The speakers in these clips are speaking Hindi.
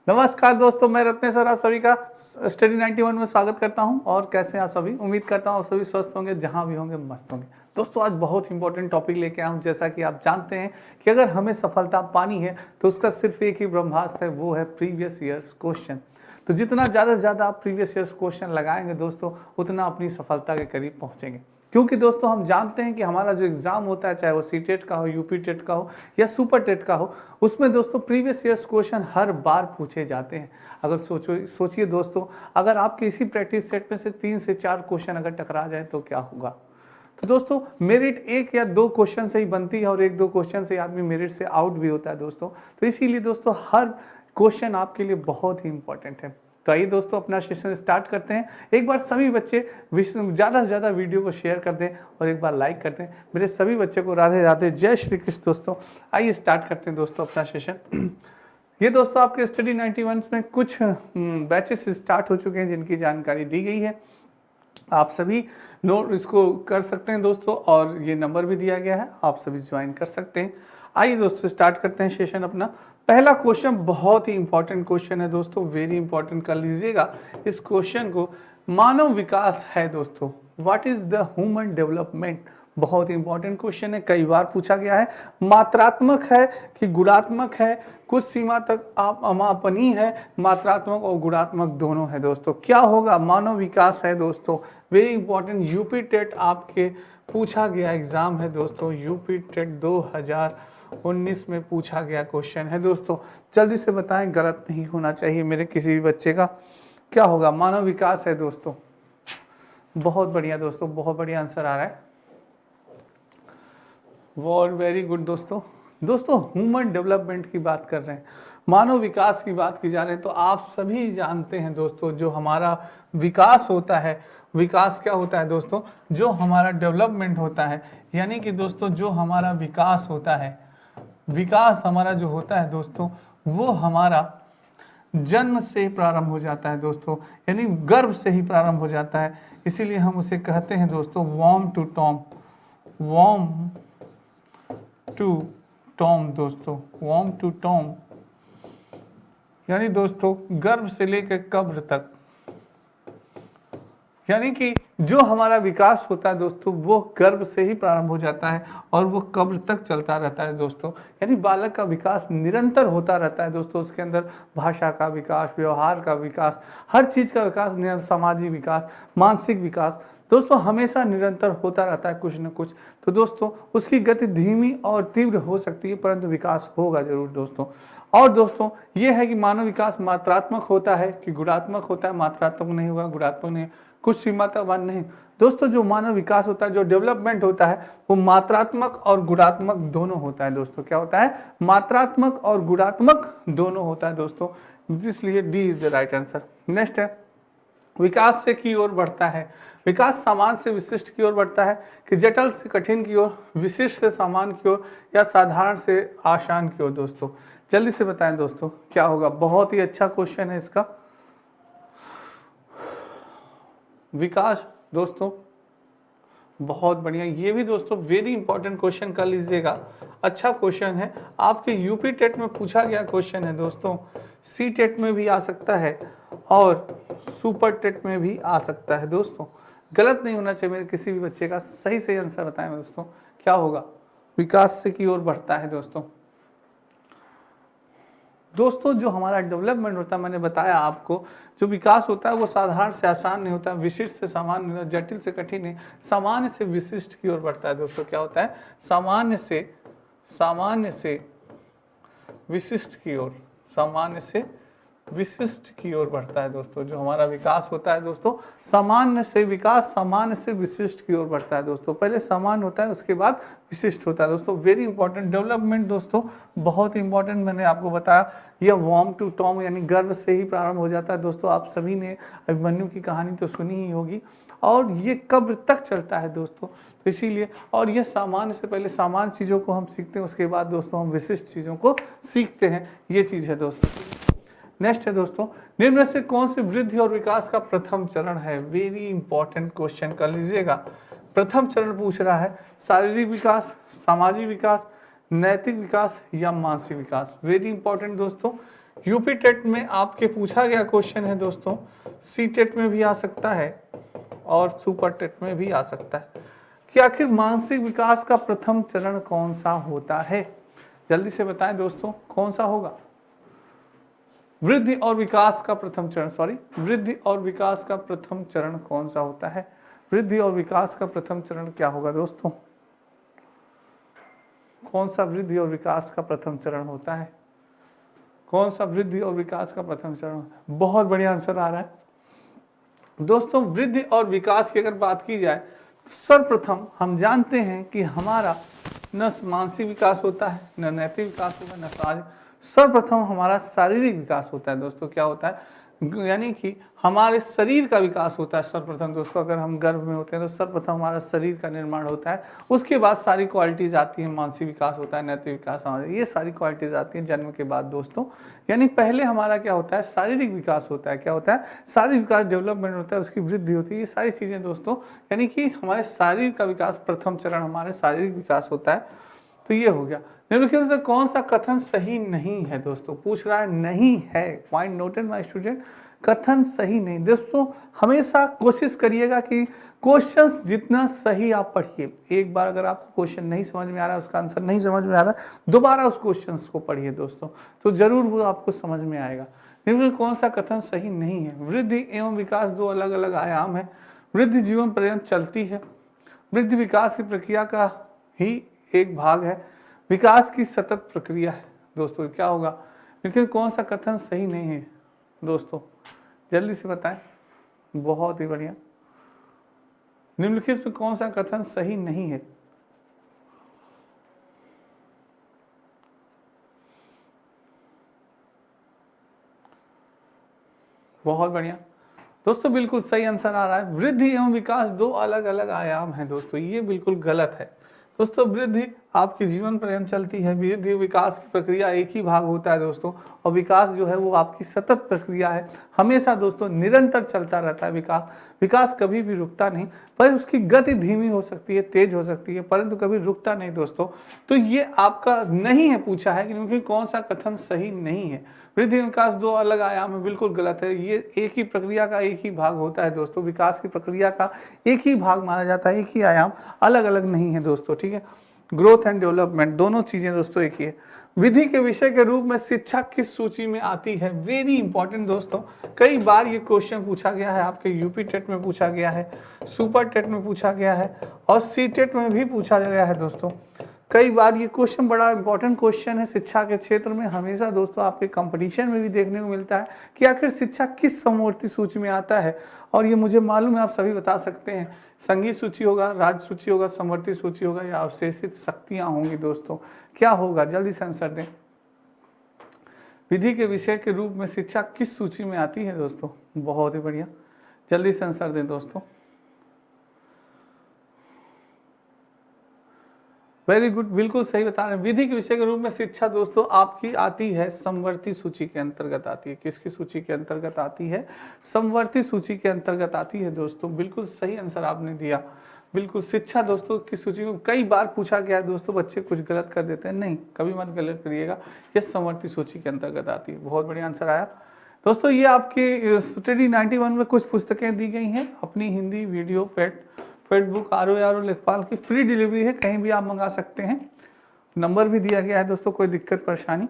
नमस्कार दोस्तों, मैं रत्नेश्वर आप सभी का स्टडी 91 में स्वागत करता हूं। और कैसे हैं आप सभी? उम्मीद करता हूं आप सभी स्वस्थ होंगे, जहां भी होंगे मस्त होंगे। दोस्तों आज बहुत इंपॉर्टेंट टॉपिक लेके आया हूं। जैसा कि आप जानते हैं कि अगर हमें सफलता पानी है तो उसका सिर्फ एक ही ब्रह्मास्त्र है, वो है प्रीवियस ईयर्स क्वेश्चन। तो जितना ज़्यादा से ज़्यादा आप प्रीवियस ईयर्स क्वेश्चन लगाएंगे दोस्तों, उतना अपनी सफलता के करीब पहुँचेंगे। क्योंकि दोस्तों हम जानते हैं कि हमारा जो एग्ज़ाम होता है, चाहे वो सी टेट का हो, यूपी टेट का हो या सुपर टेट का हो, उसमें दोस्तों प्रीवियस ईयर्स क्वेश्चन हर बार पूछे जाते हैं। अगर सोचिए दोस्तों, अगर आपके इसी प्रैक्टिस सेट में से 3 से 4 क्वेश्चन अगर टकरा जाए तो क्या होगा? तो दोस्तों मेरिट 1 या 2 क्वेश्चन से ही बनती है और 1-2 क्वेश्चन से आदमी मेरिट से आउट भी होता है दोस्तों। तो इसीलिए दोस्तों हर क्वेश्चन आपके लिए बहुत ही इंपॉर्टेंट है। तो आइए दोस्तों अपना सेशन स्टार्ट करते हैं। एक बार सभी बच्चे ज़्यादा से ज़्यादा वीडियो को शेयर कर दें और एक बार लाइक कर दें। मेरे सभी बच्चे को राधे राधे, जय श्री कृष्ण। दोस्तों आइए स्टार्ट करते हैं दोस्तों अपना सेशन। ये दोस्तों आपके स्टडी 91 में कुछ बैचेस स्टार्ट हो चुके हैं जिनकी जानकारी दी गई है। आप सभी नोट इसको कर सकते हैं दोस्तों, और ये नंबर भी दिया गया है, आप सभी ज्वाइन कर सकते हैं। आइए दोस्तों स्टार्ट करते हैं सेशन अपना। पहला क्वेश्चन बहुत ही इंपॉर्टेंट क्वेश्चन है दोस्तों, वेरी इंपॉर्टेंट कर लीजिएगा इस क्वेश्चन को। मानव विकास है दोस्तों, what is the human development. बहुत ही इंपॉर्टेंट क्वेश्चन है, कई बार पूछा गया है। मात्रात्मक है कि गुणात्मक है, कुछ सीमा तक आप अमापनीय है, मात्रात्मक और गुणात्मक दोनों है दोस्तों। क्या होगा? मानव विकास है दोस्तों, वेरी इंपॉर्टेंट। यूपी टेट आपके पूछा गया एग्जाम है दोस्तों, यूपी टेट 2019 में पूछा गया क्वेश्चन है दोस्तों। जल्दी से बताएं, गलत नहीं होना चाहिए मेरे किसी भी बच्चे का। क्या होगा? मानव विकास है दोस्तों। बहुत बढ़िया दोस्तों, बहुत बढ़िया आंसर आ रहा है, वेरी गुड दोस्तों। दोस्तों ह्यूमन डेवलपमेंट की बात कर रहे हैं, मानव विकास की बात की जा रही है। तो आप सभी जानते हैं दोस्तों, जो हमारा विकास होता है, विकास क्या होता है दोस्तों? जो हमारा डेवलपमेंट होता है, यानी कि दोस्तों जो हमारा विकास होता है, विकास हमारा जो होता है दोस्तों, वो हमारा जन्म से प्रारंभ हो जाता है दोस्तों, यानी गर्भ से ही प्रारंभ हो जाता है। इसीलिए हम उसे कहते हैं दोस्तों वॉर्म टू टॉम, वॉर्म टू टॉम दोस्तों, वॉर्म टू टॉम, यानी दोस्तों गर्भ से लेकर कब्र तक। यानी कि जो हमारा विकास होता है दोस्तों, वो गर्भ से ही प्रारंभ हो जाता है और वो कब्र तक चलता रहता है दोस्तों। यानी बालक का विकास निरंतर होता रहता है दोस्तों। उसके अंदर भाषा का विकास, व्यवहार का विकास, हर चीज़ का विकास, सामाजिक विकास, मानसिक विकास दोस्तों हमेशा निरंतर होता रहता है कुछ न कुछ। तो दोस्तों उसकी गति धीमी और तीव्र हो सकती है, परंतु विकास होगा जरूर दोस्तों। और दोस्तों ये है कि मानव विकास मात्रात्मक होता है कि गुणात्मक होता है? मात्रात्मक नहीं होगा, गुणात्मक नहीं, कुछ सीमा तक बात नहीं दोस्तों। जो मानव विकास होता है, जो डेवलपमेंट होता है, वो मात्रात्मक और गुणात्मक दोनों होता है दोस्तों। क्या होता है? मात्रात्मक और गुणात्मक दोनों होता है दोस्तों, इसलिए D is the right answer. Next है, विकास से की ओर बढ़ता है। विकास सामान्य से विशिष्ट की ओर बढ़ता है कि जटिल से कठिन की ओर, विशिष्ट से सामान्य की ओर, या साधारण से आसान की ओर दोस्तों? जल्दी से बताएं दोस्तों क्या होगा। बहुत ही अच्छा क्वेश्चन है इसका। विकास दोस्तों बहुत बढ़िया, ये भी दोस्तों वेरी इंपॉर्टेंट क्वेश्चन कर लीजिएगा। अच्छा क्वेश्चन है, आपके यूपी टेट में पूछा गया क्वेश्चन है दोस्तों, सी टेट में भी आ सकता है और सुपर टेट में भी आ सकता है दोस्तों। गलत नहीं होना चाहिए मेरे किसी भी बच्चे का। सही सही आंसर बताएं दोस्तों, क्या होगा? विकास से की ओर बढ़ता है दोस्तों। दोस्तों जो हमारा डेवलपमेंट होता है, मैंने बताया आपको, जो विकास होता है वो साधारण से आसान नहीं होता, विशिष्ट से सामान्य नहीं होता, जटिल से कठिन नहीं, सामान्य से विशिष्ट की ओर बढ़ता है दोस्तों। क्या होता है? सामान्य से विशिष्ट की ओर, सामान्य से विशिष्ट की ओर बढ़ता है दोस्तों। जो हमारा विकास होता है दोस्तों, सामान्य से विकास, सामान्य से विशिष्ट की ओर बढ़ता है दोस्तों। पहले सामान्य होता है, उसके बाद विशिष्ट होता है दोस्तों। वेरी इंपॉर्टेंट डेवलपमेंट दोस्तों, बहुत इंपॉर्टेंट। मैंने आपको बताया यह वॉर्म टू टॉम यानी गर्भ से ही प्रारंभ हो जाता है दोस्तों। आप सभी ने अभिमन्यु की कहानी तो सुनी ही होगी, और ये कब्र तक चलता है दोस्तों। तो इसीलिए, और यह सामान्य से पहले सामान्य चीज़ों को हम सीखते हैं, उसके बाद दोस्तों हम विशिष्ट चीज़ों को सीखते हैं। ये चीज़ है दोस्तों। नेक्स्ट है दोस्तों, निम्न में से कौन सी वृद्धि और विकास का प्रथम चरण है? वेरी इंपॉर्टेंट क्वेश्चन कर लीजिएगा। प्रथम चरण पूछ रहा है शारीरिक विकास, सामाजिक विकास, नैतिक विकास या मानसिक विकास? वेरी इंपॉर्टेंट दोस्तों, यूपी टेट में आपके पूछा गया क्वेश्चन है दोस्तों, सी टेट में भी आ सकता है और सुपर टेट में भी आ सकता है कि आखिर मानसिक विकास का प्रथम चरण कौन सा होता है? जल्दी से बताएं दोस्तों, कौन सा होगा? वृद्धि और विकास का प्रथम चरण, वृद्धि और विकास का प्रथम चरण कौन सा होता है? वृद्धि और विकास का प्रथम चरण क्या होगा दोस्तों? कौन सा वृद्धि और विकास का प्रथम चरण होता है? कौन सा वृद्धि और विकास का प्रथम चरण? बहुत बढ़िया आंसर आ रहा है दोस्तों। वृद्धि और विकास की अगर बात की जाए तो सर्वप्रथम हम जानते हैं कि हमारा न मानसिक विकास होता है, न नैतिक विकास होता है, न शारीरिक। सर्वप्रथम हमारा शारीरिक विकास होता है दोस्तों। क्या होता है? यानी कि हमारे शरीर का विकास होता है सर्वप्रथम दोस्तों। अगर हम गर्भ में होते हैं तो सर्वप्रथम हमारा शरीर का निर्माण होता है, उसके बाद सारी क्वालिटीज आती हैं, मानसिक विकास होता है, नैतिक विकास, ये सारी क्वालिटीज आती हैं जन्म के बाद दोस्तों। यानी पहले हमारा क्या होता है? शारीरिक विकास होता है। क्या होता है? शारीरिक विकास, डेवलपमेंट होता है, उसकी वृद्धि होती है, ये सारी चीज़ें दोस्तों। यानी कि हमारे शरीर का विकास, प्रथम चरण हमारे शारीरिक विकास होता है। तो ये हो गया। निम्नलिखित से कौन सा कथन सही नहीं है दोस्तों? पूछ रहा है नहीं है, पॉइंट नोटेड माय स्टूडेंट, कथन सही नहीं। दोस्तों हमेशा कोशिश करिएगा कि क्वेश्चंस जितना सही आप पढ़िए। एक बार अगर आपको क्वेश्चन नहीं समझ में आ रहा है, उसका आंसर नहीं समझ में आ रहा है, दोबारा उस क्वेश्चंस को पढ़िए दोस्तों, तो जरूर वो आपको समझ में आएगा। निम्नलिखित कौन सा कथन सही नहीं है? वृद्धि एवं विकास दो अलग अलग आयाम है। वृद्धि जीवन पर्यंत चलती है। वृद्धि विकास की प्रक्रिया का ही एक भाग है। विकास की सतत प्रक्रिया है दोस्तों। क्या होगा? लेकिन कौन सा कथन सही नहीं है दोस्तों? जल्दी से बताएं। बहुत ही बढ़िया। निम्नलिखित में कौन सा कथन सही नहीं है? बहुत बढ़िया दोस्तों, बिल्कुल सही आंसर आ रहा है। वृद्धि एवं विकास दो अलग अलग आयाम हैं दोस्तों, ये बिल्कुल गलत है दोस्तों। वृद्धि आपकी जीवन पर्यंत चलती है। वृद्धि विकास की प्रक्रिया एक ही भाग होता है दोस्तों, और विकास जो है वो आपकी सतत प्रक्रिया है, हमेशा दोस्तों निरंतर चलता रहता है विकास। विकास कभी भी रुकता नहीं, पर उसकी गति धीमी हो सकती है, तेज हो सकती है, परंतु कभी रुकता नहीं दोस्तों। तो ये आपका नहीं है पूछा है क्योंकि कौन सा कथन सही नहीं है? वृद्धि विकास दो अलग आयाम है, बिल्कुल गलत है। ये एक ही प्रक्रिया का एक ही भाग होता है दोस्तों। विकास की प्रक्रिया का एक ही भाग माना जाता है, एक ही आयाम, अलग अलग नहीं है दोस्तों। ठीक है, ग्रोथ एंड डेवलपमेंट दोनों चीजें दोस्तों एक ही है। विधि के विषय के रूप में शिक्षा किस सूची में आती है? वेरी इंपॉर्टेंट दोस्तों, कई बार ये क्वेश्चन पूछा गया है, आपके यूपी टेट में पूछा गया है, सुपर टेट में पूछा गया है और सी टेट में भी पूछा गया है दोस्तों। कई बार ये क्वेश्चन बड़ा इंपॉर्टेंट क्वेश्चन है शिक्षा के क्षेत्र में। हमेशा दोस्तों आपके कंपटीशन में भी देखने को मिलता है कि आखिर शिक्षा किस समवर्ती सूची में आता है। और ये मुझे मालूम है, आप सभी बता सकते हैं, संगीत सूची होगा, राज्य सूची होगा, समवर्ती सूची होगा या अवशेषित शक्तियां होंगी दोस्तों। क्या होगा? जल्दी से आंसर दें। विधि के विषय के रूप में शिक्षा किस सूची में आती है दोस्तों? बहुत ही बढ़िया, जल्दी से आंसर दें दोस्तों। वेरी गुड, बिल्कुल सही बता रहे हैं। विधि के विषय के रूप में शिक्षा दोस्तों आपकी आती है समवर्ती सूची के अंतर्गत आती है। किसकी सूची के अंतर्गत आती है? समवर्ती सूची के अंतर्गत आती है दोस्तों। बिल्कुल सही आंसर आपने दिया। बिल्कुल, शिक्षा दोस्तों की सूची में कई बार पूछा गया है दोस्तों, बच्चे कुछ गलत कर देते हैं, नहीं, कभी मत गलत करिएगा, ये समवर्ती सूची के अंतर्गत आती है। बहुत बढ़िया आंसर आया दोस्तों। ये आपकी स्टडी 91 में कुछ पुस्तकें दी गई हैं, अपनी हिंदी वीडियो पेट बुक आर लेखपाल की फ्री डिलीवरी है, कहीं भी आप मंगा सकते हैं। नंबर भी दिया गया है दोस्तों, कोई दिक्कत परेशानी।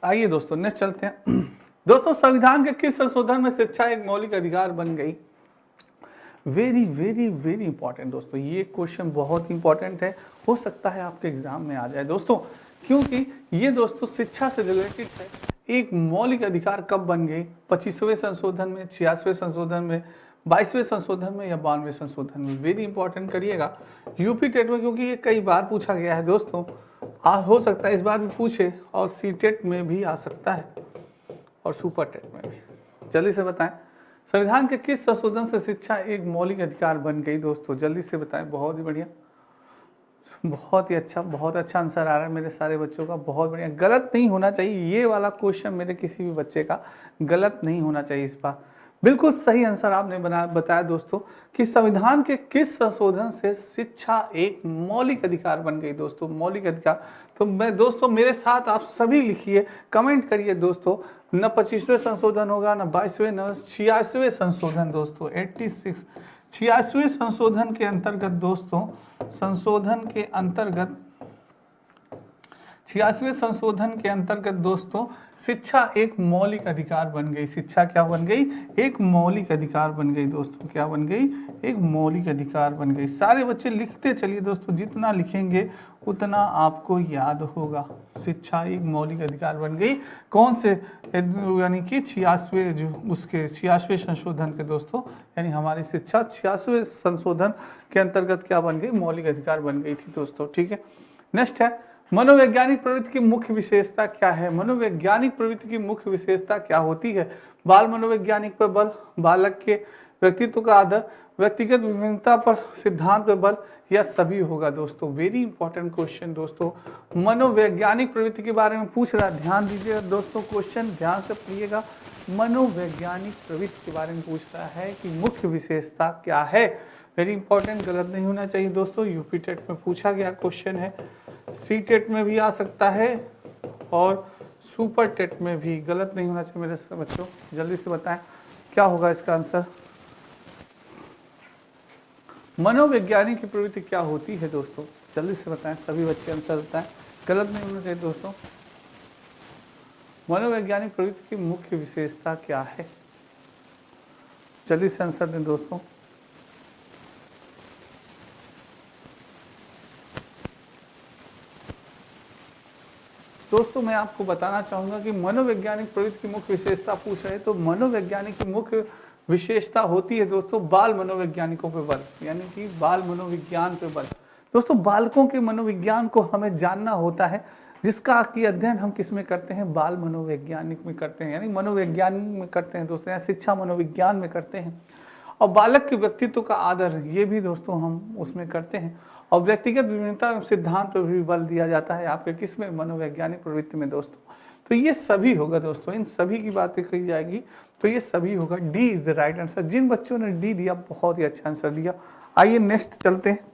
आइए दोस्तों नेक्स्ट चलते हैं। दोस्तों संविधान के किस संशोधन में शिक्षा एक मौलिक अधिकार बन गई? वेरी वेरी वेरी इंपॉर्टेंट दोस्तों, ये क्वेश्चन बहुत इंपॉर्टेंट है, हो सकता है आपके एग्जाम में आ जाए दोस्तों, क्योंकि ये दोस्तों शिक्षा से रिलेटेड है। एक मौलिक अधिकार कब बन गई? 25वें संशोधन में, 86वें संशोधन में, 22वें संशोधन में या 92वें संशोधन में? वेरी इंपॉर्टेंट करिएगा यूपी टेट में, क्योंकि ये कई बार पूछा गया है दोस्तों। हो सकता है इस बार भी पूछे, और सी टेट में भी आ सकता है और सुपर टेट में भी। जल्दी से बताएं, संविधान के किस संशोधन से शिक्षा एक मौलिक अधिकार बन गई दोस्तों? जल्दी से बताएं, बहुत ही बढ़िया। बहुत ही अच्छा, बहुत अच्छा आंसर आ रहा है मेरे सारे बच्चों का, बहुत बढ़िया। गलत नहीं होना चाहिए, ये वाला क्वेश्चन मेरे किसी भी बच्चे का गलत नहीं होना चाहिए इस बार। बिल्कुल सही आंसर आपने बताया दोस्तों कि संविधान के किस संशोधन से शिक्षा एक मौलिक अधिकार बन गई। दोस्तों मौलिक अधिकार, तो मैं दोस्तों मेरे साथ आप सभी लिखिए, कमेंट करिए दोस्तों, न 25वें संशोधन होगा, न 22वें, न 86वें संशोधन दोस्तों, 86 86वें संशोधन के अंतर्गत दोस्तों, संशोधन के अंतर्गत 86वें संशोधन के अंतर्गत दोस्तों शिक्षा एक मौलिक अधिकार बन गई। शिक्षा क्या बन गई? एक मौलिक अधिकार बन गई दोस्तों। क्या बन गई? एक मौलिक अधिकार बन गई। सारे बच्चे लिखते चलिए दोस्तों, जितना लिखेंगे उतना आपको याद होगा। शिक्षा एक मौलिक अधिकार बन गई, कौन से? यानी कि 86वें, जो उसके 86वें संशोधन के दोस्तों, यानी हमारी शिक्षा 86वें संशोधन के अंतर्गत क्या बन गई? मौलिक अधिकार बन गई थी दोस्तों। ठीक है, नेक्स्ट है मनोवैज्ञानिक प्रवृत्ति की मुख्य विशेषता क्या है? मनोवैज्ञानिक प्रवृत्ति की मुख्य विशेषता क्या होती है? बाल मनोवैज्ञानिक पर बल, बालक के व्यक्तित्व का आदर, व्यक्तिगत विभिन्नता पर सिद्धांत पर बल, या सभी होगा दोस्तों। वेरी इंपॉर्टेंट क्वेश्चन दोस्तों, मनोवैज्ञानिक प्रवृत्ति के बारे में पूछ रहा है। ध्यान दीजिएगा दोस्तों, क्वेश्चन ध्यान से पढ़िएगा। मनोवैज्ञानिक प्रवृत्ति के बारे में पूछ रहा है कि मुख्य विशेषता क्या है। वेरी इंपॉर्टेंट, गलत नहीं होना चाहिए दोस्तों। यूपी टेट में पूछा गया क्वेश्चन है, सी टेट में भी आ सकता है और सुपर टेट में भी। गलत नहीं होना चाहिए मेरे बच्चों। जल्दी से बताएं क्या होगा इसका आंसर। मनोवैज्ञानिक की प्रवृत्ति क्या होती है दोस्तों? जल्दी से बताएं, सभी बच्चे आंसर बताएं, गलत नहीं होना चाहिए दोस्तों। मनोवैज्ञानिक प्रवृत्ति की मुख्य विशेषता क्या है? जल्दी से आंसर दें दोस्तों। दोस्तों मैं आपको बताना चाहूंगा कि मनोवैज्ञानिक प्रवृत्ति की मुख्य विशेषता पूछ रहे, तो मनोवैज्ञानिक की मुख्य विशेषता होती है दोस्तों बाल मनोवैज्ञानिकों पे बल, यानी कि बाल मनोविज्ञान पे बल। दोस्तों बालकों के मनोविज्ञान को हमें जानना होता है, जिसका कि अध्ययन हम किस में करते हैं? बाल मनोवैज्ञानिक में करते हैं, यानी मनोविज्ञान में करते हैं दोस्तों, या शिक्षा मनोविज्ञान में करते हैं। और बालक के व्यक्तित्व का आदर, ये भी दोस्तों हम उसमें करते हैं। और व्यक्तिगत विभिन्नता सिद्धांत पर भी बल दिया जाता है आपके किस में? मनोवैज्ञानिक प्रवृत्ति में दोस्तों। तो ये सभी होगा दोस्तों, इन सभी की बातें कही जाएगी, तो ये सभी होगा। D is the right answer. जिन बच्चों ने डी दिया बहुत ही अच्छा आंसर दिया। आइए नेक्स्ट चलते हैं।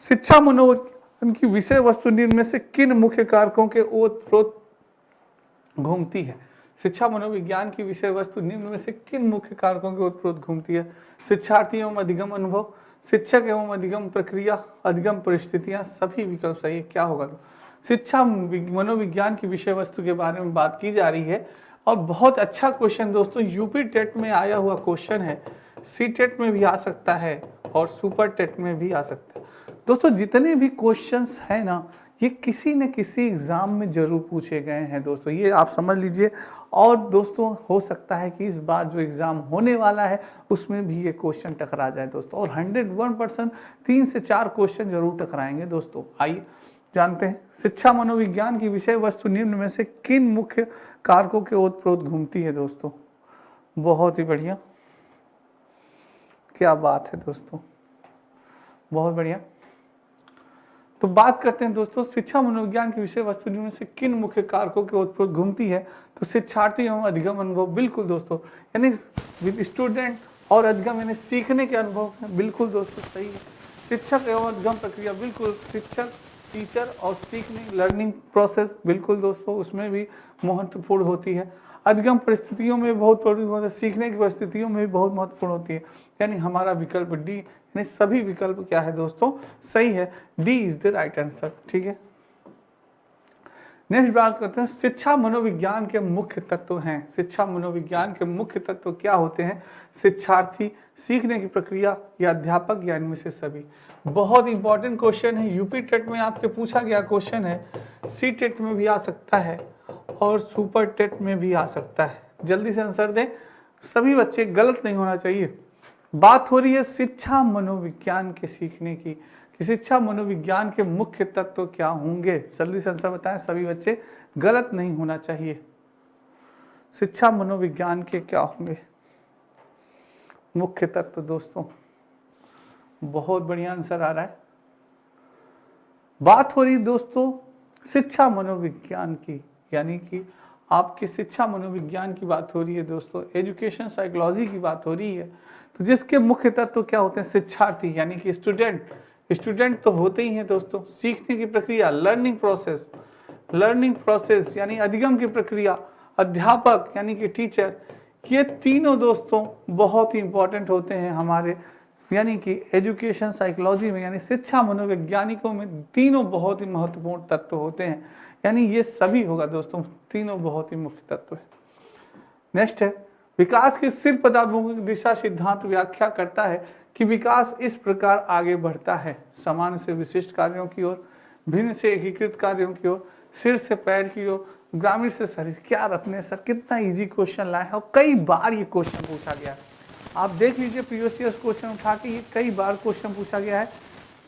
शिक्षा मनोविज्ञान की विषय वस्तु निम्न में से किन मुख्य कारकों के ओतप्रोत घूमती है? शिक्षा मनोविज्ञान की विषय वस्तु निम्न में से किन मुख्य कारकों के ओतप्रोत घूमती है? शिक्षार्थी एवं अधिगम अनुभव, शिक्षक एवं अधिगम प्रक्रिया, अधिगम परिस्थितियां, सभी विकल्प सही है। क्या होगा? शिक्षा मनोविज्ञान की विषय वस्तु के बारे में बात की जा रही है, और बहुत अच्छा क्वेश्चन दोस्तों, यूपी टेट में आया हुआ क्वेश्चन है, सी टेट में भी आ सकता है और सुपर टेट में भी आ सकता है। दोस्तों जितने भी क्वेश्चंस हैं ना, ये किसी न किसी एग्जाम में जरूर पूछे गए हैं दोस्तों, ये आप समझ लीजिए। और दोस्तों हो सकता है कि इस बार जो एग्जाम होने वाला है उसमें भी ये क्वेश्चन टकरा जाए दोस्तों, और 101% 3 से 4 क्वेश्चन जरूर टकराएंगे दोस्तों। आइए जानते हैं, शिक्षा मनोविज्ञान की विषय वस्तु निम्न में से किन मुख्य कारकों के ओतप्रोत घूमती है दोस्तों? बहुत ही बढ़िया, क्या बात है दोस्तों, बहुत बढ़िया। तो बात करते हैं दोस्तों, शिक्षा मनोविज्ञान की विषय वस्तु में से किन मुख्य कारकों के ओतप्रोत घूमती है? तो शिक्षार्थी एवं अधिगम अनुभव, बिल्कुल दोस्तों, यानी विद स्टूडेंट और अधिगम यानी सीखने के अनुभव, बिल्कुल दोस्तों सही है। शिक्षक एवं अधिगम प्रक्रिया, बिल्कुल, शिक्षक टीचर और सीखने लर्निंग प्रोसेस, बिल्कुल दोस्तों उसमें भी महत्वपूर्ण होती है। अधिगम परिस्थितियों में बहुत महत्वपूर्ण, सीखने की परिस्थितियों में भी बहुत महत्वपूर्ण होती है, यानी हमारा विकल्प डी, यानी सभी विकल्प क्या है दोस्तों? सही है, D is the right answer. ठीक है, नेक्स्ट बात करते हैं, शिक्षा मनोविज्ञान के मुख्य तत्व हैं। शिक्षा मनोविज्ञान के मुख्य तत्व क्या होते हैं? शिक्षार्थी, सीखने की प्रक्रिया, या अध्यापक, या इनमें से सभी। बहुत इंपॉर्टेंट क्वेश्चन है, यूपी टेट में आपके पूछा गया क्वेश्चन है, सी टेट में भी आ सकता है और सुपर टेट में भी आ सकता है। जल्दी से आंसर दें सभी बच्चे, गलत नहीं होना चाहिए। बात हो रही है शिक्षा मनोविज्ञान के सीखने की, कि शिक्षा मनोविज्ञान के मुख्य तत्व क्या होंगे? जल्दी से आंसर बताएं सभी बच्चे, गलत नहीं होना चाहिए। शिक्षा मनोविज्ञान के क्या होंगे मुख्य तत्व दोस्तों? बहुत बढ़िया आंसर आ रहा है। बात हो रही दोस्तों शिक्षा मनोविज्ञान की, यानी कि आपकी शिक्षा मनोविज्ञान की बात हो रही है दोस्तों, एजुकेशन साइकोलॉजी की बात हो रही है। तो जिसके मुख्य तत्व क्या होते हैं? शिक्षार्थी यानी कि स्टूडेंट। स्टूडेंट तो होते ही हैं दोस्तों। सीखने की प्रक्रिया, लर्निंग प्रोसेस यानी अधिगम की प्रक्रिया, अध्यापक यानी कि टीचर, ये तीनों दोस्तों बहुत ही इंपॉर्टेंट होते हैं हमारे यानी कि एजुकेशन साइकोलॉजी में, यानी शिक्षा मनोवैज्ञानिकों में तीनों बहुत ही महत्वपूर्ण तत्व होते हैं। यानी ये सभी होगा दोस्तों, तीनों बहुत ही मुख्य तत्व है। नेक्स्ट है, विकास की सिर पदाभिमुख दिशा सिद्धांत व्याख्या करता है कि विकास इस प्रकार आगे बढ़ता है: सामान्य से विशिष्ट कार्यों की ओर, भिन्न से एकीकृत कार्यों की ओर, सिर से पैर की ओर, ग्रामीण से शहरी। क्या रत्ने सर, कितना इजी क्वेश्चन लाए हैं और कई बार ये क्वेश्चन पूछा गया है। आप देख लीजिए प्रीवियस क्वेश्चन उठा के, ये कई बार क्वेश्चन पूछा गया है।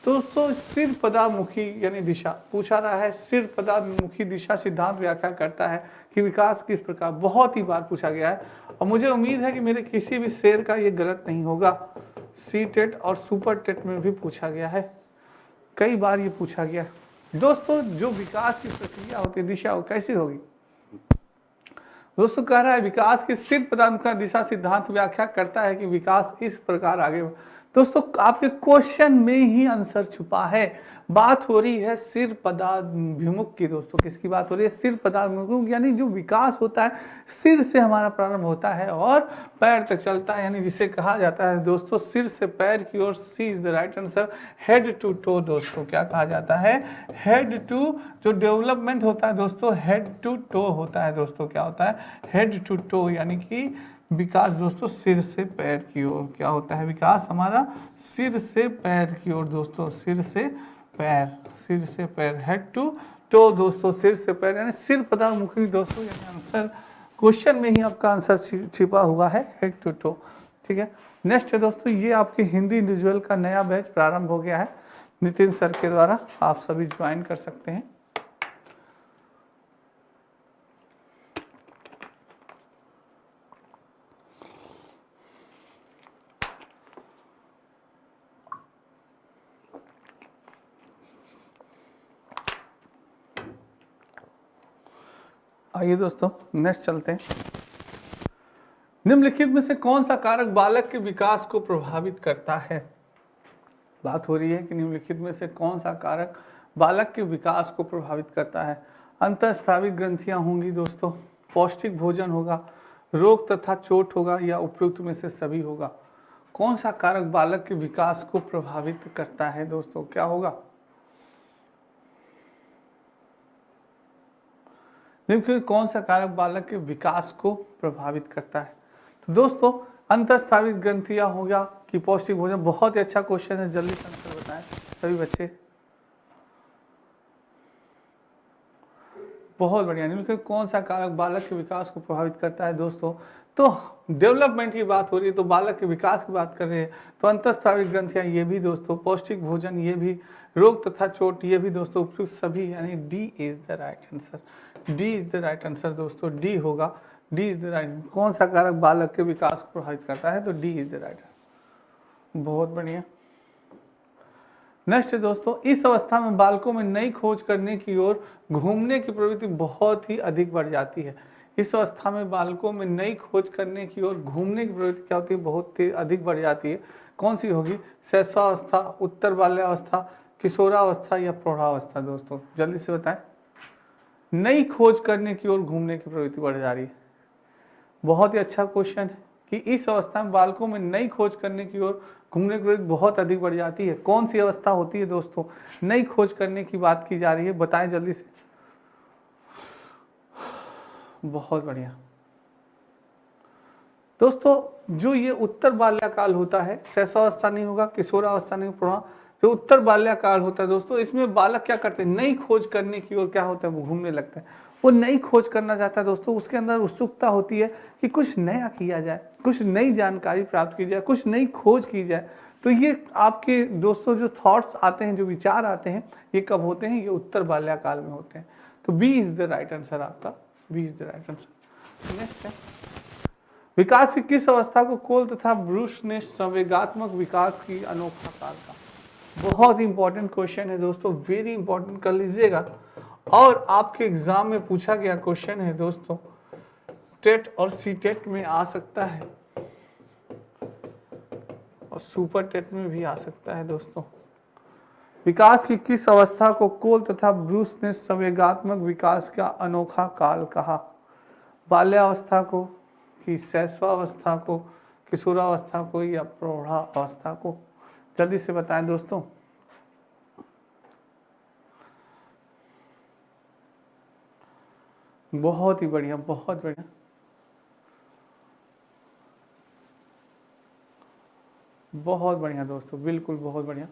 दोस्तों सिर पदामुखी यानी दिशा पूछा रहा है, सिर पदामुखी दिशा सिद्धांत व्याख्या करता है कि विकास किस प्रकार, बहुत ही बार पूछा गया है और मुझे उम्मीद है कि मेरे किसी भी शेर का ये गलत नहीं होगा। सी टेट और सुपर टेट में भी पूछा गया है, कई बार ये पूछा गया है। दोस्तों जो विकास की प्रक्रिया होती है, दिशा कैसी होगी? दोस्तों कह रहा है विकास की सिर पदानुक्रम दिशा सिद्धांत व्याख्या करता है कि विकास इस प्रकार आगे। दोस्तों आपके क्वेश्चन में ही आंसर छुपा है। बात हो रही है सिर पदाभिमुख की। दोस्तों किसकी बात हो रही है? सिर पदाभिमुख, यानी जो विकास होता है सिर से हमारा प्रारंभ होता है और पैर तक चलता है, यानी जिसे कहा जाता है दोस्तों सिर से पैर की ओर। C is the right answer, head to toe. दोस्तों क्या कहा जाता है? हेड टू, जो डेवलपमेंट होता है दोस्तों हेड टू टो होता है। दोस्तों क्या होता है? हेड टू टो, यानी कि विकास दोस्तों सिर से पैर की ओर। क्या होता है? विकास हमारा सिर से पैर की ओर। दोस्तों सिर से पैर, सिर से पैर, हेड टू टो। दोस्तों सिर से पैर यानी सिर पदामुखी। दोस्तों यानी आंसर क्वेश्चन में ही आपका आंसर छिपा हुआ है, हेड टू टो। ठीक है। नेक्स्ट है दोस्तों, ये आपके हिंदी इंडिविजुअल का नया बैच प्रारंभ हो गया है नितिन सर के द्वारा, आप सभी ज्वाइन कर सकते हैं। आइए दोस्तों नेक्स्ट चलते हैं। निम्नलिखित में से कौन सा कारक बालक के विकास को प्रभावित करता है? बात हो रही है कि निम्नलिखित में से कौन सा कारक बालक के विकास को प्रभावित करता है? अंतःस्रावी ग्रंथियां होंगी दोस्तों, पौष्टिक भोजन होगा, रोग तथा चोट होगा, या उपयुक्त में से सभी होगा। कौन सा कारक बालक के विकास को प्रभावित करता है दोस्तों? क्या होगा? निम्नलिखित कौन सा कारक बालक के विकास को प्रभावित करता है? तो दोस्तों अंतःस्रावित ग्रंथियां हो गया कि पौष्टिक भोजन। बहुत ही अच्छा क्वेश्चन है, जल्दी से आंसर बताएं सभी बच्चे। बहुत बढ़िया। निम्नलिखित कौन सा कारक बालक के विकास को प्रभावित करता है? दोस्तों तो डेवलपमेंट की बात हो रही है तो बालक के विकास की बात कर रहे हैं, तो अंतःस्रावित ग्रंथियां ये भी दोस्तों, पौष्टिक भोजन ये भी, रोग तथा चोट ये भी दोस्तों, उपयुक्त सभी, यानी D is the right answer. D is the right answer दोस्तों, डी होगा। D is the right. कौन सा कारक बालक के विकास को प्रभावित करता है? तो डी इज द राइट। बहुत बढ़िया। नेक्स्ट है दोस्तों, इस अवस्था में बालकों में नई खोज करने की ओर घूमने की प्रवृत्ति बहुत ही अधिक बढ़ जाती है। इस अवस्था में बालकों में नई खोज करने की ओर घूमने की प्रवृत्ति क्या होती है? बहुत ही अधिक बढ़ जाती है। कौन सी होगी? शैशवावस्था, उत्तर बाल्यावस्था, किशोरावस्था या प्रौढ़ावस्था? दोस्तों जल्दी से बताएं। नई खोज करने की ओर घूमने की प्रवृत्ति बढ़ जा रही है। बहुत ही अच्छा क्वेश्चन है कि इस अवस्था में बालकों में नई खोज करने की ओर घूमने की प्रवृत्ति बहुत अधिक बढ़ जाती है। कौन सी अवस्था होती है दोस्तों? नई खोज करने की बात की जा रही है, बताएं जल्दी से। बहुत बढ़िया दोस्तों, जो ये उत्तर बाल्यकाल होता है, शैशवावस्था नहीं होगा, किशोरावस्था नहीं होगा, जो उत्तर बाल्यकाल होता है दोस्तों, इसमें बालक क्या करते हैं? नई खोज करने की ओर क्या होता है? वो घूमने लगता है। वो नई खोज करना चाहता है दोस्तों, उसके अंदर उत्सुकता होती है कि कुछ नया किया जाए, कुछ नई जानकारी प्राप्त की जाए, कुछ नई खोज की जाए। तो ये आपके दोस्तों जो थॉट्स आते हैं, जो विचार आते हैं, ये कब होते हैं? ये उत्तर बाल्यकाल में होते हैं। तो B is the right answer आपका, B is the right answer. Next है, विकास की किस अवस्था को कोल तथा ब्रूस ने संवेगात्मक विकास की अनोखा काल कहा? बहुत ही इंपॉर्टेंट क्वेश्चन है दोस्तों, वेरी इंपॉर्टेंट, कर लीजिएगा। और आपके एग्जाम में पूछा गया क्वेश्चन है दोस्तों, टेट और सी टेट में आ सकता है और सुपर टेट में भी आ सकता है दोस्तों। विकास की किस अवस्था को कोल तथा ब्रूस ने संवेगात्मक विकास का अनोखा काल कहा? बाल्यावस्था को, कि शैशवावस्था को, किशोरावस्था को, या प्रौढ़ावस्था को? जल्दी से बताएं दोस्तों। बहुत ही बढ़िया, बहुत बढ़िया, बहुत बढ़िया दोस्तों, बिल्कुल बहुत बढ़िया।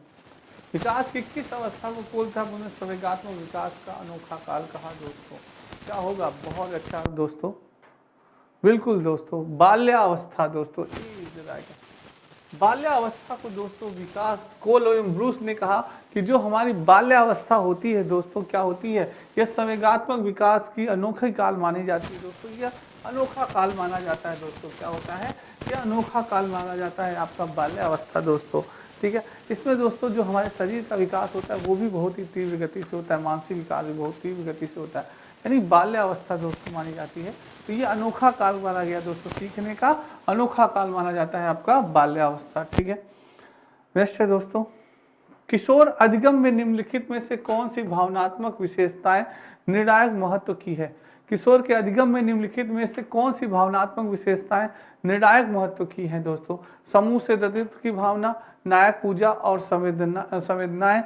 विकास की किस अवस्था को कोल था पुनः संवेगात्मक विकास का अनोखा काल कहा दोस्तों? क्या होगा? बहुत अच्छा दोस्तों, बिल्कुल दोस्तों, बाल्यावस्था दोस्तों, बाल्यावस्था को दोस्तों विकास कोल एवं ब्रूस ने कहा कि जो हमारी बाल्यावस्था होती है दोस्तों, क्या होती है? यह संवेगात्मक विकास की अनोखी काल मानी जाती है दोस्तों, यह अनोखा काल माना जाता है दोस्तों। क्या होता है? यह अनोखा काल माना जाता है आपका बाल्यावस्था दोस्तों, ठीक है। इसमें दोस्तों जो हमारे शरीर का विकास होता है वो भी बहुत ही तीव्र गति से होता है, मानसिक विकास भी बहुत तीव्र गति से होता है, यानी बाल्यावस्था दोस्तों मानी जाती है। तो ये अनोखा काल माना गया दोस्तों, सीखने का अनोखा काल माना जाता है आपका बाल्यावस्था, ठीक है। नेक्स्ट है दोस्तों, किशोर अधिगम में निम्नलिखित में से कौन सी भावनात्मक विशेषताएं निर्णायक महत्व की है? किशोर के अधिगम में निम्नलिखित में से कौन सी भावनात्मक विशेषताएं निर्णायक महत्व की हैं दोस्तों? समूह से दत्तत्व की भावना, नायक पूजा और संवेदनाएं,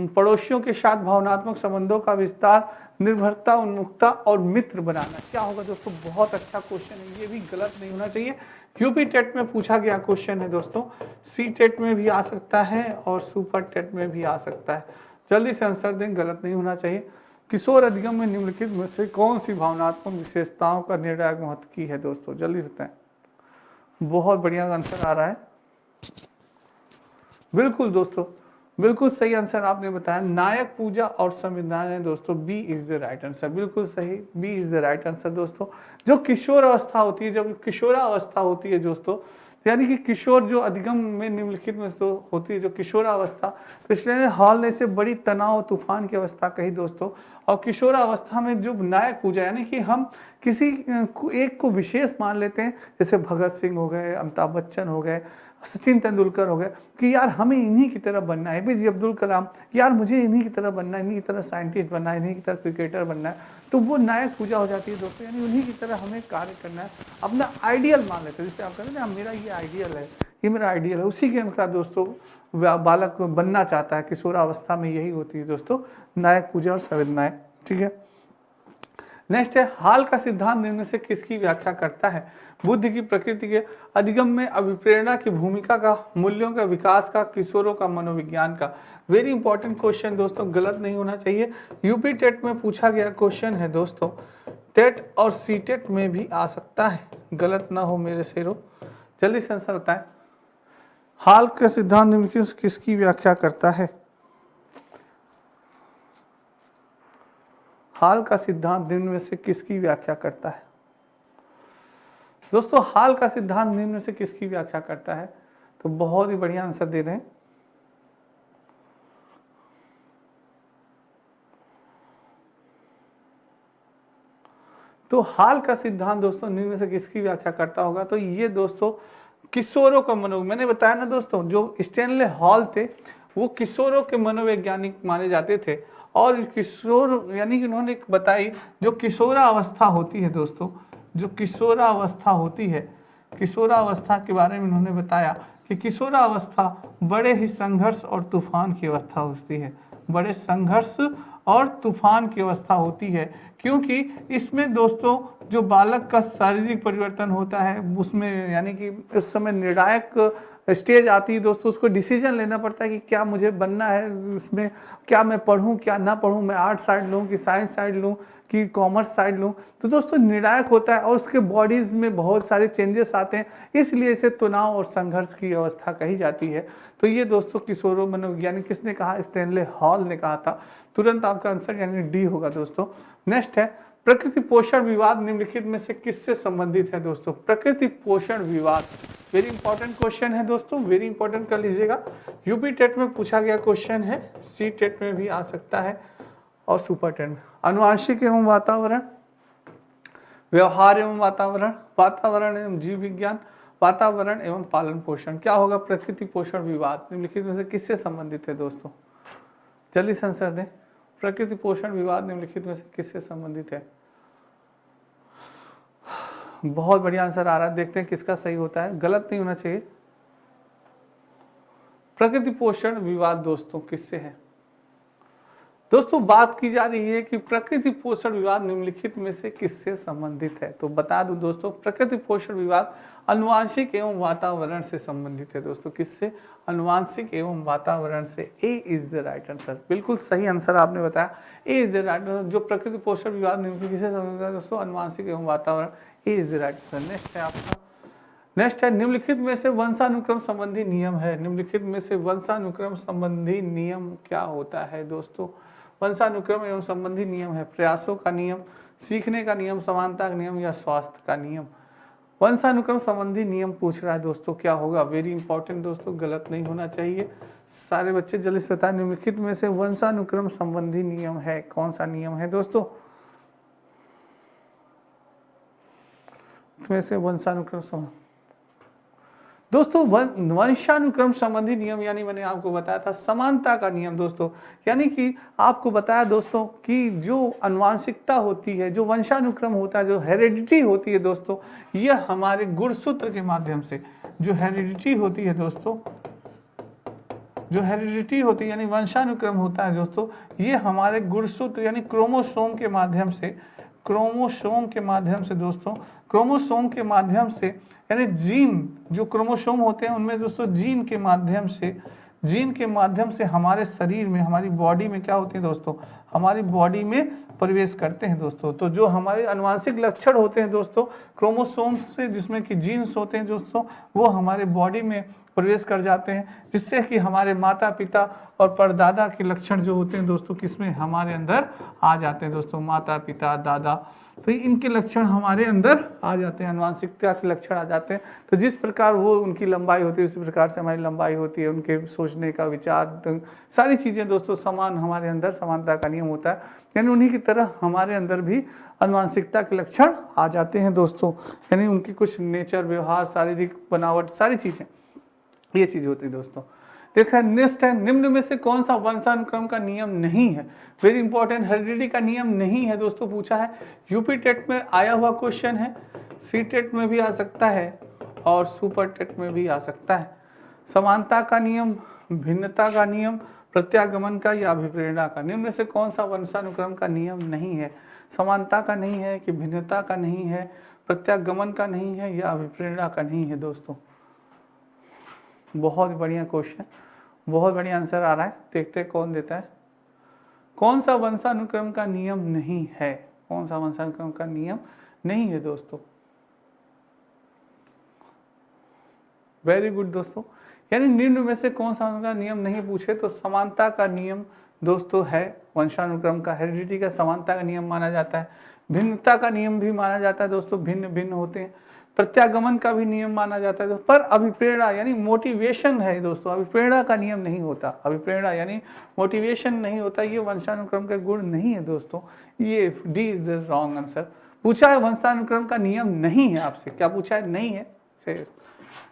पड़ोसियों के साथ भावनात्मक संबंधों का विस्तार, निर्भरता, उन्मुखता और मित्र बनाना। क्या होगा दोस्तों? बहुत अच्छा क्वेश्चन है, ये भी गलत नहीं होना चाहिए। यूपी टेट में पूछा गया क्वेश्चन है दोस्तों, सी टेट में भी आ सकता है और सुपर टेट में भी आ सकता है। जल्दी से आंसर दें, गलत नहीं होना चाहिए। किशोर अधिगम में निम्नलिखित में से कौन सी भावनात्मक विशेषताओं का निर्णायक महत्व की है दोस्तों? जल्दी से बताएं। बहुत बढ़िया आंसर आ रहा है, बिल्कुल दोस्तों, बिल्कुल सही आंसर आपने बताया, नायक पूजा और संविधान है दोस्तों, B is the right answer, बिल्कुल सही, B is the right answer दोस्तों। जो किशोर अवस्था होती है, जब किशोरावस्था होती है दोस्तों, यानी कि किशोर जो अधिगम में निम्नलिखित में तो होती है जो किशोरावस्था, तो इसलिए हॉल ने इसे बड़ी तनाव तूफान की अवस्था कही दोस्तों। और किशोरावस्था में जो नायक पूजा, यानी कि हम किसी एक को विशेष मान लेते हैं, जैसे भगत सिंह हो गए, अमिताभ बच्चन हो गए, सचिन तेंदुलकर हो गए, कि यार हमें इन्हीं की तरह बनना है, एपीजे अब्दुल कलाम, यार मुझे इन्हीं की तरह बनना है, इन्हीं की तरह साइंटिस्ट बनना है, इन्हीं की तरह क्रिकेटर बनना है, तो वो नायक पूजा हो जाती है दोस्तों, यानी उन्हीं की तरह हमें कार्य करना है, अपना आइडियल मान लेते हैं। जैसे आप कहते हैं ना, मेरा ये आइडियल है, ये मेरा आइडियल है, उसी के अनुसार दोस्तों बालक बनना चाहता है। किशोरावस्था में यही होती है दोस्तों, नायक पूजा और संवेदनाएं, ठीक है। नेक्स्ट है, हाल का सिद्धांत निम्न से किसकी व्याख्या करता है? बुद्धि की प्रकृति के अधिगम में अभिप्रेरणा की भूमिका का, मूल्यों का विकास का, किशोरों का मनोविज्ञान का। वेरी इंपॉर्टेंट क्वेश्चन दोस्तों, गलत नहीं होना चाहिए। यूपी टेट में पूछा गया क्वेश्चन है दोस्तों, टेट और सी टेट में भी आ सकता है, गलत ना हो मेरे शेरो। जल्दी से आंसर बताएं। हाल का सिद्धांत निम्न किसकी व्याख्या करता है? हाल का सिद्धांत निम्न में से किसकी व्याख्या करता है दोस्तों? हाल का सिद्धांत निम्न में से किसकी व्याख्या करता है? तो बहुत ही बढ़िया आंसर दे रहे हैं। तो हाल का सिद्धांत दोस्तों निम्न में से किसकी व्याख्या करता होगा? तो ये दोस्तों किशोरों का मैंने बताया ना दोस्तों, जो स्टैनले हॉल थे वो किशोरों के मनोवैज्ञानिक माने जाते थे। और किशोर यानी कि उन्होंने बताई जो किशोरावस्था होती है दोस्तों, जो किशोरावस्था होती है, किशोरावस्था के बारे में उन्होंने बताया कि किशोरावस्था बड़े ही संघर्ष और तूफान की अवस्था होती है, बड़े संघर्ष और तूफान की अवस्था होती है, क्योंकि इसमें दोस्तों जो बालक का शारीरिक परिवर्तन होता है उसमें, यानी कि उस समय निर्णायक स्टेज आती है दोस्तों, उसको डिसीजन लेना पड़ता है कि क्या मुझे बनना है, उसमें क्या मैं पढ़ूं क्या ना पढ़ूं, मैं आर्ट साइड लूं कि साइंस साइड लूं कि कॉमर्स साइड लूं। तो दोस्तों निर्णायक होता है और उसके बॉडीज में बहुत सारे चेंजेस आते हैं, इसलिए इसे तनाव और संघर्ष की अवस्था कही जाती है। तो ये दोस्तों किशोरों मनोवैज्ञानिक किसने कहा? स्टैनले हॉल ने कहा था। तुरंत आपका आंसर यानी डी होगा दोस्तों। नेक्स्ट है, प्रकृति पोषण विवाद निम्नलिखित में से किससे संबंधित है दोस्तों? प्रकृति पोषण विवाद वेरी इंपॉर्टेंट क्वेश्चन है दोस्तों, वेरी इंपॉर्टेंट कर लीजिएगा। यूपी टेट में पूछा गया क्वेश्चन है, सी टेट में भी आ सकता है और सुपर टेट में। अनुवांशिक एवं वातावरण, व्यवहार एवं वातावरण, वातावरण एवं जीव विज्ञान, वातावरण एवं पालन पोषण। क्या होगा? प्रकृति पोषण विवाद निम्नलिखित में से किससे संबंधित है दोस्तों? जल्दी से आंसर दें। प्रकृति पोषण विवाद निम्नलिखित में से किससे संबंधित है? बहुत बढ़िया आंसर आ रहा है, देखते हैं किसका सही होता है, गलत नहीं होना चाहिए। प्रकृति पोषण विवाद दोस्तों किससे है? दोस्तों बात की जा रही है कि प्रकृति पोषण विवाद निम्नलिखित में से किससे संबंधित है। तो बता दूं दोस्तों, प्रकृति पोषण विवाद आनुवांशिक एवं वातावरण से संबंधित है दोस्तों। किससे? आनुवांशिक एवं वातावरण से। ए इज द राइट आंसर, बिल्कुल सही आंसर आपने बताया, ए इज द राइट आंसर। जो प्रकृति पोषण विवाद निम्नलिखित किससे संबंधित है दोस्तों? आनुवांशिक एवं वातावरण, A is the right answer. Next है आपका, नेक्स्ट है निम्नलिखित में से वंशानुक्रम संबंधी नियम है। निम्नलिखित में से वंशानुक्रम संबंधी नियम क्या होता है दोस्तों? वंशानुक्रम एवं संबंधी नियम है प्रयासों का नियम, सीखने का नियम, समानता का नियम या स्वास्थ्य का नियम। वंशानुक्रम संबंधी नियम पूछ रहा है दोस्तों, क्या होगा? वेरी इंपॉर्टेंट दोस्तों, गलत नहीं होना चाहिए। सारे बच्चे जल्दी से बताएं, निम्नलिखित में से वंशानुक्रम संबंधी नियम है, कौन सा नियम है दोस्तों? में से वंशानुक्रम संबंध दोस्तों, वंशानुक्रम संबंधी नियम यानी मैंने आपको बताया था समानता का नियम दोस्तों। यानी कि आपको बताया दोस्तों कि जो अनुवांशिकता होती है, जो वंशानुक्रम होता है, जो हेरिडिटी होती है दोस्तों, यह हमारे गुणसूत्र के माध्यम से, जो हेरिडिटी होती है दोस्तों, जो हेरिडिटी होती है यानी वंशानुक्रम होता है दोस्तों, ये हमारे गुणसूत्र यानी क्रोमोसोम के माध्यम से, क्रोमोसोम के माध्यम से दोस्तों, क्रोमोसोम के माध्यम से यानी जीन, जो क्रोमोसोम होते हैं उनमें दोस्तों जीन के माध्यम से हमारे शरीर में, हमारी बॉडी में क्या होते हैं दोस्तों? हमारी बॉडी में प्रवेश करते हैं दोस्तों। तो जो हमारे आनुवांशिक लक्षण होते हैं दोस्तों क्रोमोसोम से, जिसमें कि जीन्स होते हैं दोस्तों, वो हमारे बॉडी में प्रवेश कर जाते हैं, जिससे कि हमारे माता पिता और परदादा के लक्षण जो होते हैं दोस्तों किसमें? हमारे अंदर आ जाते हैं दोस्तों। माता पिता दादा, तो इनके लक्षण हमारे अंदर आ जाते हैं, आनुवांशिकता के लक्षण आ जाते हैं। तो जिस प्रकार वो उनकी लंबाई होती है उसी प्रकार से हमारी लंबाई होती है, उनके सोचने का विचार, सारी चीज़ें दोस्तों समान हमारे अंदर, समानता का नियम होता है। यानी उन्हीं की तरह हमारे अंदर भी आनुवांशिकता के लक्षण आ जाते हैं दोस्तों। यानी उनकी कुछ नेचर, व्यवहार, शारीरिक बनावट, सारी चीज़ें, ये चीज़ होती है दोस्तों। देखा नेक्स्ट है, निम्न में से कौन सा वंशानुक्रम का नियम नहीं है? वेरी इंपॉर्टेंट, हेरिडिटी का नियम नहीं है दोस्तों, पूछा है। यूपी टेट में आया हुआ क्वेश्चन है, सी टेट में भी आ सकता है और सुपर टेट में भी आ सकता है। समानता का नियम, भिन्नता का नियम, प्रत्यागमन का या अभिप्रेरणा का। निम्न में से कौन सा वंशानुक्रम का नियम नहीं है? समानता का नहीं है कि भिन्नता का नहीं है, प्रत्यागमन का नहीं है या अभिप्रेरणा का नहीं है दोस्तों? बहुत बढ़िया क्वेश्चन, बहुत बढ़िया आंसर आ रहा है। देखते हैं कौन देता है। कौन सा वंशानुक्रम का नियम नहीं है? कौन सा वंशानुक्रम का नियम नहीं है दोस्तों? वेरी गुड दोस्तों। यानी निम्न में से कौन सा का नियम नहीं पूछे तो समानता का नियम दोस्तों है वंशानुक्रम का, हेरिडिटी का समानता का नियम माना जाता है। भिन्नता का नियम भी माना जाता है दोस्तों, भिन्न भिन्न होते हैं। प्रत्यागमन का भी नियम माना जाता है, पर अभिप्रेरणा यानी मोटिवेशन है दोस्तों, अभिप्रेरणा का नियम नहीं होता। अभिप्रेरणा यानी मोटिवेशन नहीं होता, ये वंशानुक्रम का गुण नहीं है दोस्तों। ये D is the wrong answer. पूछा है वंशानुक्रम का नियम नहीं है आपसे, क्या पूछा है? नहीं है।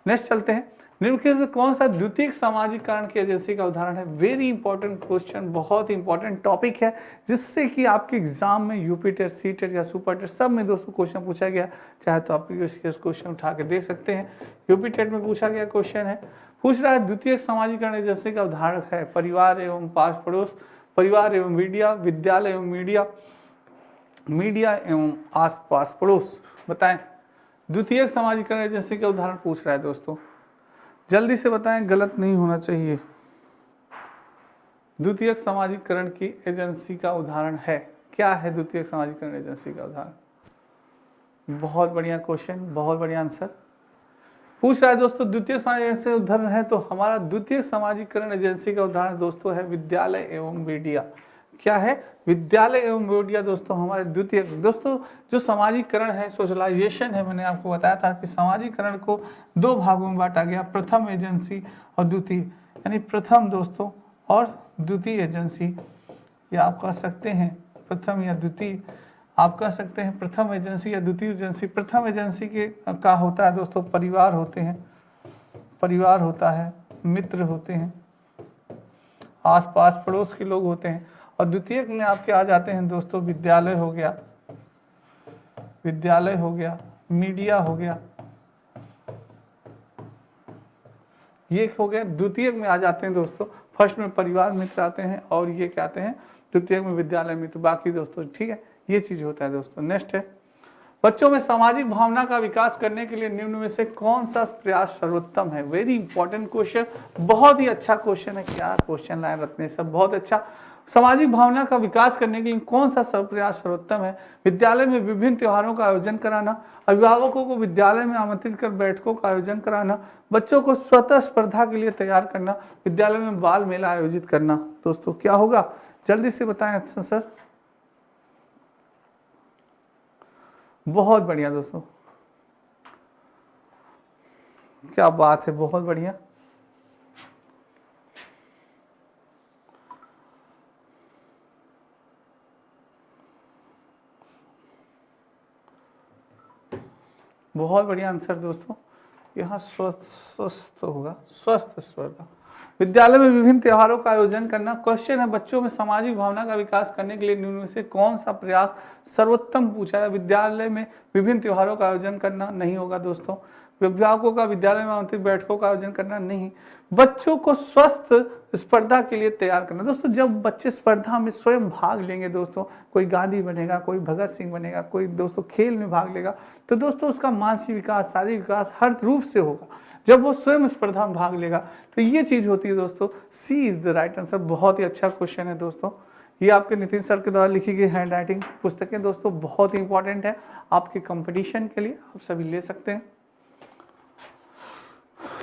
नेक्स्ट चलते हैं, निम्नलिखित में कौन सा द्वितीयक सामाजिकरण की एजेंसी का उदाहरण है? वेरी इंपॉर्टेंट क्वेश्चन, बहुत इंपॉर्टेंट टॉपिक है, जिससे कि आपके एग्जाम में यूपी टेट, सी टेट या सुपर टेट सब में दोस्तों क्वेश्चन पूछा गया। चाहे तो आप क्वेश्चन उठा के देख सकते हैं। यूपी टेट में पूछा गया क्वेश्चन है, पूछ रहा है द्वितीयक सामाजिकरण एजेंसी का उदाहरण है परिवार एवं पास पड़ोस, परिवार एवं मीडिया, विद्यालय एवं मीडिया, मीडिया एवं आस पास पड़ोस। बताएं, द्वितीयक सामाजिकरण एजेंसी का उदाहरण पूछ रहा है दोस्तों, जल्दी से बताएं, गलत नहीं होना चाहिए। द्वितीयक सामाजिकरण की एजेंसी का उदाहरण है, क्या है द्वितीयक सामाजिकरण एजेंसी का उदाहरण? बहुत बढ़िया क्वेश्चन, बहुत बढ़िया आंसर पूछ रहा है दोस्तों। द्वितीयक सामाजिकरण से उदाहरण है तो हमारा द्वितीयक सामाजिकरण एजेंसी का उदाहरण दोस्तों है विद्यालय एवं मीडिया। क्या है, विद्यालय एवं मीडिया। दोस्तों हमारे द्वितीय, दोस्तों जो सामाजिकरण है, सोशलाइजेशन है, मैंने आपको बताया था कि सामाजिकरण को दो भागों में बांटा गया, प्रथम एजेंसी और द्वितीय, यानी प्रथम दोस्तों और द्वितीय एजेंसी, या आप कह सकते हैं प्रथम या द्वितीय, आप कह सकते हैं प्रथम एजेंसी या द्वितीय एजेंसी। प्रथम एजेंसी के का होता है दोस्तों परिवार होते हैं, परिवार होता है, मित्र होते हैं, आसपास पड़ोस के लोग होते हैं। और द्वितीयक में आपके आ जाते हैं दोस्तों विद्यालय हो गया, विद्यालय हो गया, मीडिया हो गया, ये हो गया। द्वितीयक में आ जाते हैं दोस्तों, फर्स्ट में परिवार मित्र आते हैं और ये क्या आते हैं, द्वितीयक में विद्यालय मित्र, बाकी दोस्तों, ठीक है, ये चीज होता है दोस्तों। नेक्स्ट है, बच्चों में सामाजिक भावना का विकास करने के लिए निम्न में से कौन सा प्रयास सर्वोत्तम है। वेरी इंपॉर्टेंट क्वेश्चन, बहुत ही अच्छा क्वेश्चन है, क्या क्वेश्चन लाए रत्नेश सब, बहुत अच्छा। सामाजिक भावना का विकास करने के लिए कौन सा प्रयास सर्वोत्तम है। विद्यालय में विभिन्न त्योहारों का आयोजन कराना, अभिभावकों को विद्यालय में आमंत्रित कर बैठकों का आयोजन कराना, बच्चों को स्वतः स्पर्धा के लिए तैयार करना, विद्यालय में बाल मेला आयोजित करना। दोस्तों क्या होगा, जल्दी से बताएं। अच्छा सर, बहुत बढ़िया दोस्तों, क्या बात है, बहुत बढ़िया। बहुत बढ़िया आंसर दोस्तों, यहाँ स्वस्थ होगा, स्वस्थ स्पर्धा। विद्यालय में विभिन्न त्योहारों का आयोजन करना। क्वेश्चन है, बच्चों में सामाजिक भावना का विकास करने के लिए निम्न में से कौन सा प्रयास सर्वोत्तम पूछा है। विद्यालय में विभिन्न त्योहारों का आयोजन करना नहीं होगा दोस्तों, अभिभावकों का विद्यालय में आमंत्रित बैठकों का आयोजन करना नहीं, बच्चों को स्वस्थ स्पर्धा के लिए तैयार करना। दोस्तों जब बच्चे स्पर्धा में स्वयं भाग लेंगे दोस्तों, कोई गांधी बनेगा, कोई भगत सिंह बनेगा, कोई दोस्तों खेल में भाग लेगा, तो दोस्तों उसका मानसिक विकास, शारीरिक विकास हर रूप से होगा जब वो स्वयं स्पर्धा में भाग लेगा। तो ये चीज होती है दोस्तों, सी इज द राइट आंसर। बहुत ही अच्छा क्वेश्चन है दोस्तों, ये आपके नितिन सर के द्वारा लिखी गई हैंड राइटिंग पुस्तकें दोस्तों बहुत ही इंपॉर्टेंट है आपके कंपटीशन के लिए, आप सभी ले सकते हैं।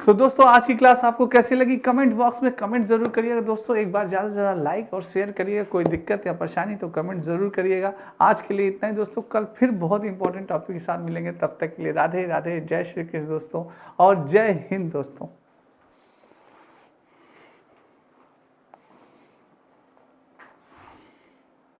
तो दोस्तों आज की क्लास आपको कैसी लगी, कमेंट बॉक्स में कमेंट जरूर करिएगा दोस्तों। एक बार ज़्यादा से ज़्यादा लाइक और शेयर करिएगा, कोई दिक्कत या परेशानी तो कमेंट जरूर करिएगा। आज के लिए इतना ही दोस्तों, कल फिर बहुत इंपॉर्टेंट टॉपिक के साथ मिलेंगे, तब तक के लिए राधे राधे, जय श्री कृष्ण दोस्तों और जय हिंद दोस्तों।